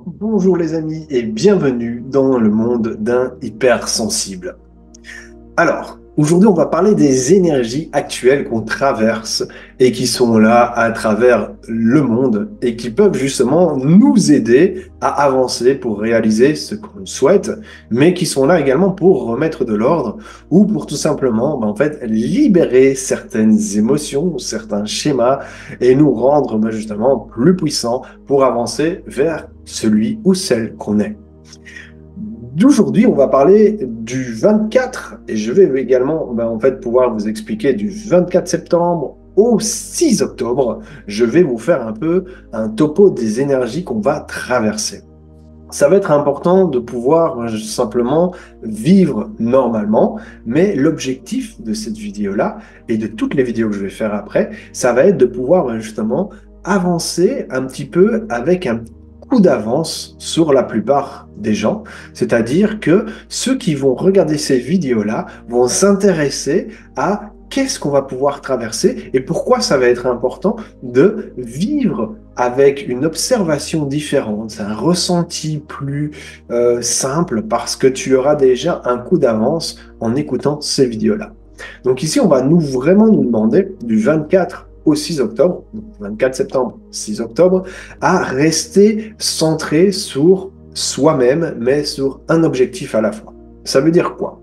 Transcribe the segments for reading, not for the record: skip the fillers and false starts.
Bonjour les amis et bienvenue dans le monde d'un hypersensible. Alors, aujourd'hui on va parler des énergies actuelles qu'on traverse et qui sont là à travers le monde et qui peuvent justement nous aider à avancer pour réaliser ce qu'on souhaite, mais qui sont là également pour remettre de l'ordre ou pour tout simplement en fait, libérer certaines émotions, certains schémas et nous rendre justement plus puissants pour avancer vers celui ou celle qu'on est. D'aujourd'hui, on va parler du 24 et je vais également en fait pouvoir vous expliquer du 24 septembre au 6 octobre. Je vais vous faire un peu un topo des énergies qu'on va traverser. Ça va être important de pouvoir simplement vivre normalement, mais l'objectif de cette vidéo-là et de toutes les vidéos que je vais faire après, ça va être de pouvoir justement avancer un petit peu avec un coup d'avance sur la plupart des gens. C'est-à-dire que ceux qui vont regarder ces vidéos-là vont s'intéresser à qu'est-ce qu'on va pouvoir traverser et pourquoi ça va être important de vivre avec une observation différente, un ressenti plus simple parce que tu auras déjà un coup d'avance en écoutant ces vidéos-là. Donc ici, on va vraiment nous demander du 24 au 6 octobre, donc 24 septembre, 6 octobre, à rester centré sur soi-même, mais sur un objectif à la fois. Ça veut dire quoi?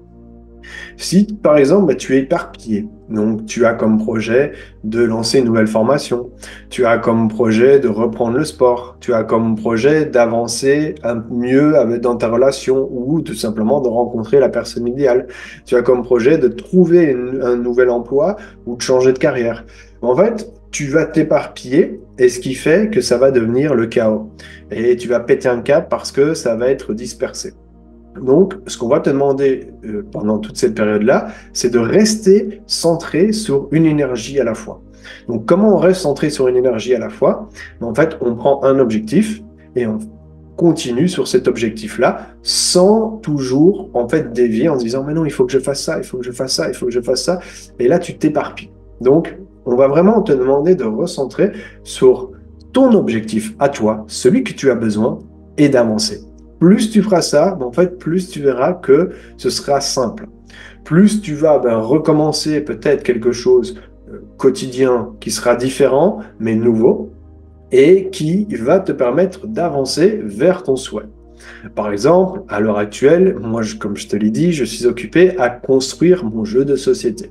Si, par exemple, tu es éparpillé, donc tu as comme projet de lancer une nouvelle formation, tu as comme projet de reprendre le sport, tu as comme projet d'avancer mieux dans ta relation ou tout simplement de rencontrer la personne idéale, tu as comme projet de trouver un nouvel emploi ou de changer de carrière. En fait, tu vas t'éparpiller et ce qui fait que ça va devenir le chaos. Et tu vas péter un câble parce que ça va être dispersé. Donc, ce qu'on va te demander pendant toute cette période-là, c'est de rester centré sur une énergie à la fois. Donc, comment on reste centré sur une énergie à la fois? En fait, on prend un objectif et on continue sur cet objectif-là sans toujours en fait dévier en se disant mais non, il faut que je fasse ça, il faut que je fasse ça, il faut que je fasse ça. Et là, tu t'éparpilles. Donc, on va vraiment te demander de recentrer sur ton objectif à toi, celui que tu as besoin, et d'avancer. Plus tu feras ça, en fait, plus tu verras que ce sera simple. Plus tu vas recommencer peut-être quelque chose quotidien qui sera différent, mais nouveau, et qui va te permettre d'avancer vers ton souhait. Par exemple, à l'heure actuelle, moi, comme je te l'ai dit, je suis occupé à construire mon jeu de société.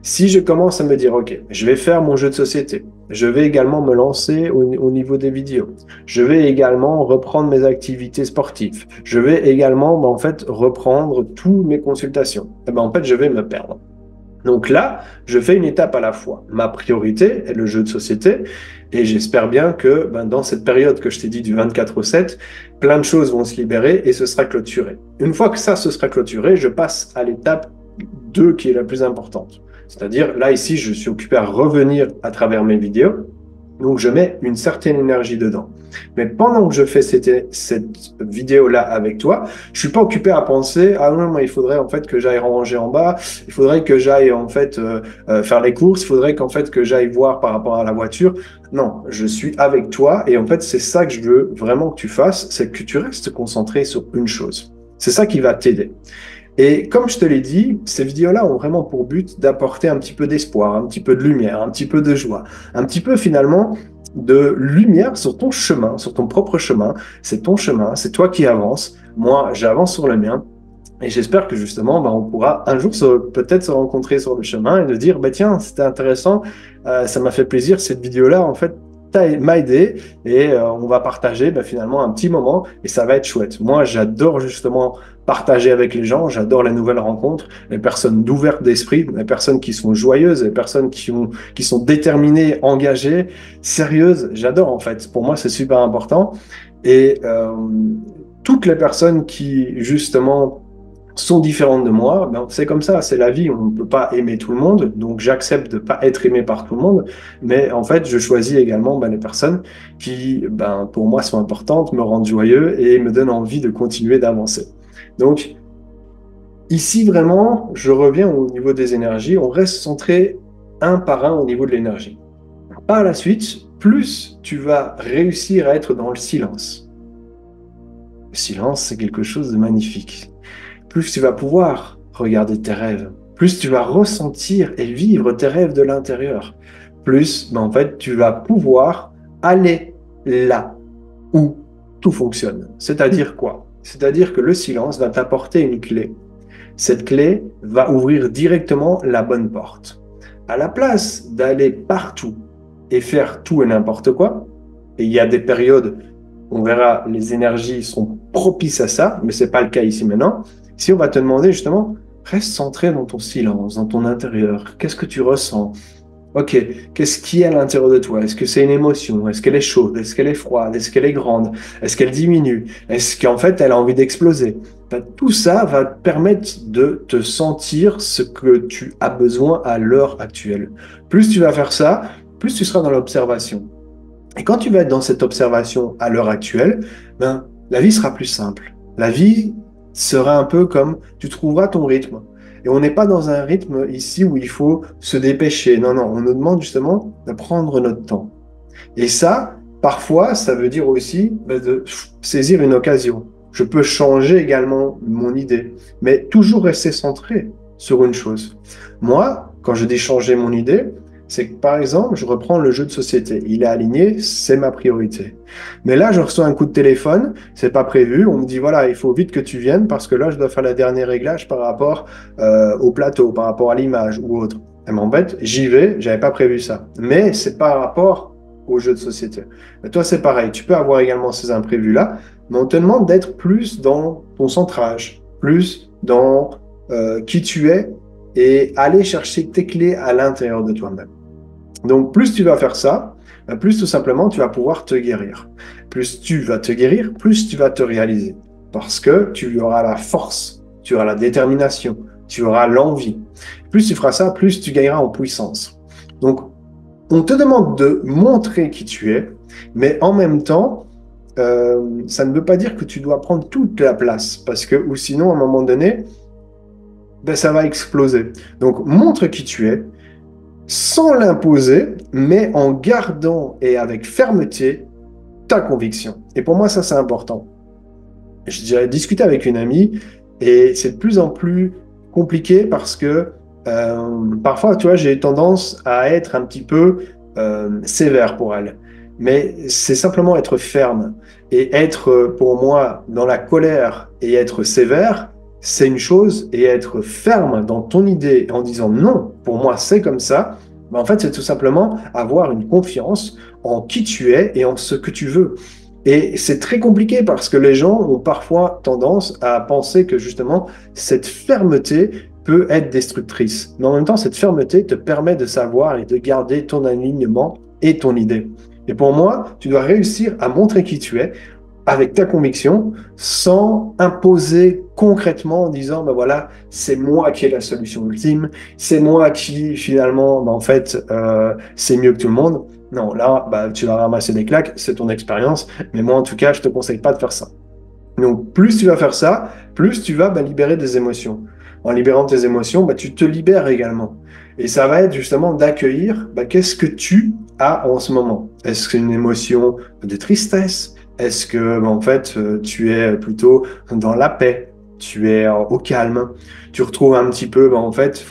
Si je commence à me dire, OK, je vais faire mon jeu de société, je vais également me lancer au niveau des vidéos, je vais également reprendre mes activités sportives, je vais également, en fait, reprendre toutes mes consultations, et en fait, je vais me perdre. Donc là, je fais une étape à la fois. Ma priorité est le jeu de société et j'espère bien que dans cette période que je t'ai dit du 24 au 7, plein de choses vont se libérer et ce sera clôturé. Une fois que ça se sera clôturé, je passe à l'étape 2 qui est la plus importante. C'est-à-dire, là, ici, je suis occupé à revenir à travers mes vidéos. Donc, je mets une certaine énergie dedans. Mais pendant que je fais cette vidéo-là avec toi, je suis pas occupé à penser, ah non, mais il faudrait en fait que j'aille ranger en bas, il faudrait que j'aille en fait faire les courses, il faudrait qu'en fait que j'aille voir par rapport à la voiture. Non, je suis avec toi et en fait, c'est ça que je veux vraiment que tu fasses, c'est que tu restes concentré sur une chose. C'est ça qui va t'aider. Et comme je te l'ai dit, ces vidéos-là ont vraiment pour but d'apporter un petit peu d'espoir, un petit peu de lumière, un petit peu de joie, un petit peu finalement de lumière sur ton chemin, sur ton propre chemin. C'est ton chemin, c'est toi qui avances. Moi, j'avance sur le mien. Et j'espère que justement, on pourra un jour peut-être se rencontrer sur le chemin et de dire, tiens, c'était intéressant, ça m'a fait plaisir, cette vidéo-là, en fait, m'a aidé et on va partager finalement un petit moment et ça va être chouette. Moi, j'adore justement partager avec les gens, j'adore les nouvelles rencontres, les personnes d'ouvertes d'esprit, les personnes qui sont joyeuses, les personnes qui sont déterminées, engagées, sérieuses. J'adore en fait. Pour moi, c'est super important. Et toutes les personnes qui justement sont différentes de moi, c'est comme ça, c'est la vie, on ne peut pas aimer tout le monde, donc j'accepte de ne pas être aimé par tout le monde, mais en fait, je choisis également les personnes qui, pour moi, sont importantes, me rendent joyeux et me donnent envie de continuer d'avancer. Donc, ici, vraiment, je reviens au niveau des énergies, on reste centré un par un au niveau de l'énergie. Par la suite, plus tu vas réussir à être dans le silence, Le silence, c'est quelque chose de magnifique. Plus tu vas pouvoir regarder tes rêves, plus tu vas ressentir et vivre tes rêves de l'intérieur, plus en fait tu vas pouvoir aller là où tout fonctionne. C'est-à-dire quoi? C'est-à-dire que le silence va t'apporter une clé. Cette clé va ouvrir directement la bonne porte. À la place d'aller partout et faire tout et n'importe quoi, et il y a des périodes, on verra, les énergies sont propices à ça, mais ce n'est pas le cas ici maintenant. Si on va te demander justement, reste centré dans ton silence, dans ton intérieur, qu'est-ce que tu ressens? Ok, qu'est-ce qui est à l'intérieur de toi? Est-ce que c'est une émotion? Est-ce qu'elle est chaude? Est-ce qu'elle est froide? Est-ce qu'elle est grande? Est-ce qu'elle diminue? Est-ce qu'en fait elle a envie d'exploser? Ben, tout ça va te permettre de te sentir ce que tu as besoin à l'heure actuelle. Plus tu vas faire ça, plus tu seras dans l'observation. Et quand tu vas être dans cette observation à l'heure actuelle, ben, la vie sera plus simple. La vie sera un peu comme tu trouveras ton rythme. Et on n'est pas dans un rythme ici où il faut se dépêcher. Non, non, on nous demande justement de prendre notre temps. Et ça, parfois, ça veut dire aussi de saisir une occasion. Je peux changer également mon idée, mais toujours rester centré sur une chose. Moi, quand je dis changer mon idée, c'est que par exemple, je reprends le jeu de société. Il est aligné, c'est ma priorité. Mais là, je reçois un coup de téléphone, c'est pas prévu. On me dit voilà, il faut vite que tu viennes parce que là, je dois faire la dernière réglage par rapport au plateau, par rapport à l'image ou autre. Elle m'embête, j'y vais, j'avais pas prévu ça. Mais c'est par rapport au jeu de société. Mais toi, c'est pareil. Tu peux avoir également ces imprévus-là, mais on te demande d'être plus dans ton centrage, plus dans qui tu es et aller chercher tes clés à l'intérieur de toi-même. Donc, plus tu vas faire ça, plus tout simplement tu vas pouvoir te guérir. Plus tu vas te guérir, plus tu vas te réaliser. Parce que tu auras la force, tu auras la détermination, tu auras l'envie. Plus tu feras ça, plus tu gagneras en puissance. Donc, on te demande de montrer qui tu es, mais en même temps, ça ne veut pas dire que tu dois prendre toute la place, parce que, ou sinon, à un moment donné, ben, ça va exploser. Donc, montre qui tu es, sans l'imposer, mais en gardant et avec fermeté ta conviction. Et pour moi, ça, c'est important. J'ai discuté avec une amie et c'est de plus en plus compliqué parce que parfois, tu vois, j'ai tendance à être un petit peu sévère pour elle. Mais c'est simplement être ferme. Et être, pour moi, dans la colère et être sévère, c'est une chose. Et être ferme dans ton idée en disant non, pour moi, c'est comme ça. Ben, en fait, c'est tout simplement avoir une confiance en qui tu es et en ce que tu veux. Et c'est très compliqué parce que les gens ont parfois tendance à penser que justement, cette fermeté peut être destructrice. Mais en même temps, cette fermeté te permet de savoir et de garder ton alignement et ton idée. Et pour moi, tu dois réussir à montrer qui tu es avec ta conviction sans imposer concrètement en disant, ben voilà, c'est moi qui ai la solution ultime, c'est moi qui finalement, ben en fait, c'est mieux que tout le monde. Non, là, bah, tu vas ramasser des claques, c'est ton expérience, mais moi, en tout cas, je te conseille pas de faire ça. Donc, plus tu vas faire ça, plus tu vas libérer des émotions. En libérant tes émotions, tu te libères également. Et ça va être justement d'accueillir qu'est-ce que tu as en ce moment. Est-ce que c'est une émotion de tristesse? Est-ce que, en fait, tu es plutôt dans la paix? Tu es au calme? Tu retrouves un petit peu, en fait,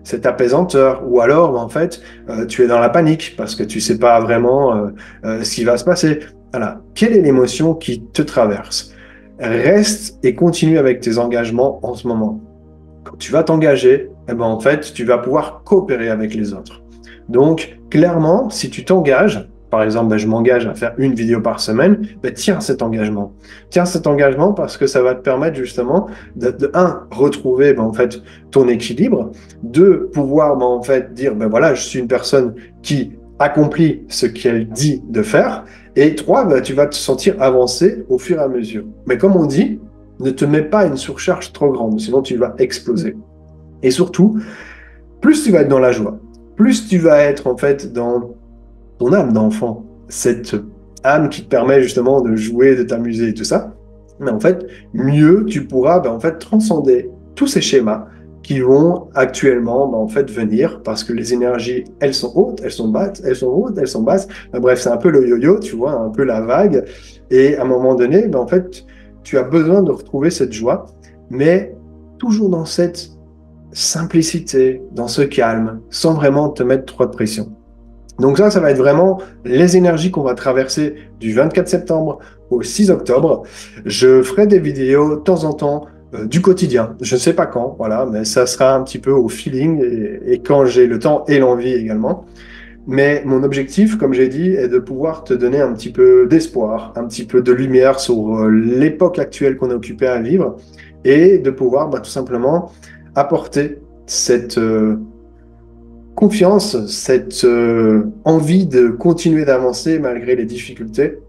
cette apaisanteur, ou alors en fait tu es dans la panique parce que tu sais pas vraiment ce qui va se passer. Voilà. Quelle est l'émotion qui te traverse? Reste et continue avec tes engagements en ce moment. Quand tu vas t'engager, en fait, tu vas pouvoir coopérer avec les autres. Donc, clairement, si tu t'engages, par exemple, je m'engage à faire une vidéo par semaine, tiens cet engagement. Tiens cet engagement parce que ça va te permettre justement un, retrouver en fait, ton équilibre, deux, pouvoir en fait, dire, voilà, je suis une personne qui accomplit ce qu'elle dit de faire, et trois, tu vas te sentir avancer au fur et à mesure. Mais comme on dit, ne te mets pas une surcharge trop grande, sinon tu vas exploser. Et surtout, plus tu vas être dans la joie, plus tu vas être en fait dans ton âme d'enfant, cette âme qui te permet justement de jouer, de t'amuser et tout ça, mais en fait, mieux tu pourras en fait transcender tous ces schémas qui vont actuellement en fait venir parce que les énergies, elles sont hautes, elles sont basses, elles sont hautes, elles sont basses. Bref, c'est un peu le yo-yo, tu vois, un peu la vague. Et à un moment donné, en fait, tu as besoin de retrouver cette joie, mais toujours dans cette simplicité, dans ce calme, sans vraiment te mettre trop de pression. Donc ça va être vraiment les énergies qu'on va traverser du 24 septembre au 6 octobre. Je ferai des vidéos de temps en temps du quotidien. Je ne sais pas quand, voilà, mais ça sera un petit peu au feeling et quand j'ai le temps et l'envie également. Mais mon objectif, comme j'ai dit, est de pouvoir te donner un petit peu d'espoir, un petit peu de lumière sur l'époque actuelle qu'on est occupé à vivre et de pouvoir tout simplement apporter cette confiance, cette envie de continuer d'avancer malgré les difficultés,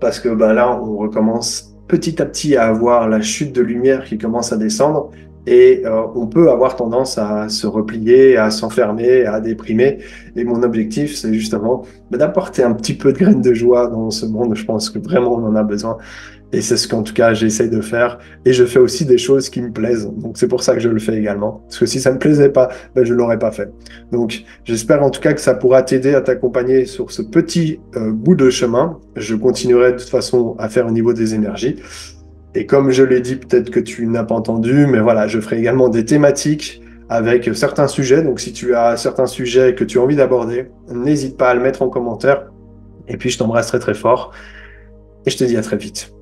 parce que là, on recommence petit à petit à avoir la chute de lumière qui commence à descendre, et on peut avoir tendance à se replier, à s'enfermer, à déprimer. Et mon objectif, c'est justement d'apporter un petit peu de graines de joie dans ce monde. Je pense que vraiment, on en a besoin. Et c'est ce qu'en tout cas, j'essaye de faire. Et je fais aussi des choses qui me plaisent. Donc, c'est pour ça que je le fais également. Parce que si ça ne me plaisait pas, je ne l'aurais pas fait. Donc, j'espère en tout cas que ça pourra t'aider à t'accompagner sur ce petit bout de chemin. Je continuerai de toute façon à faire au niveau des énergies. Et comme je l'ai dit, peut-être que tu n'as pas entendu, mais voilà, je ferai également des thématiques avec certains sujets. Donc, si tu as certains sujets que tu as envie d'aborder, n'hésite pas à le mettre en commentaire. Et puis, je t'embrasse très, très fort. Et je te dis à très vite.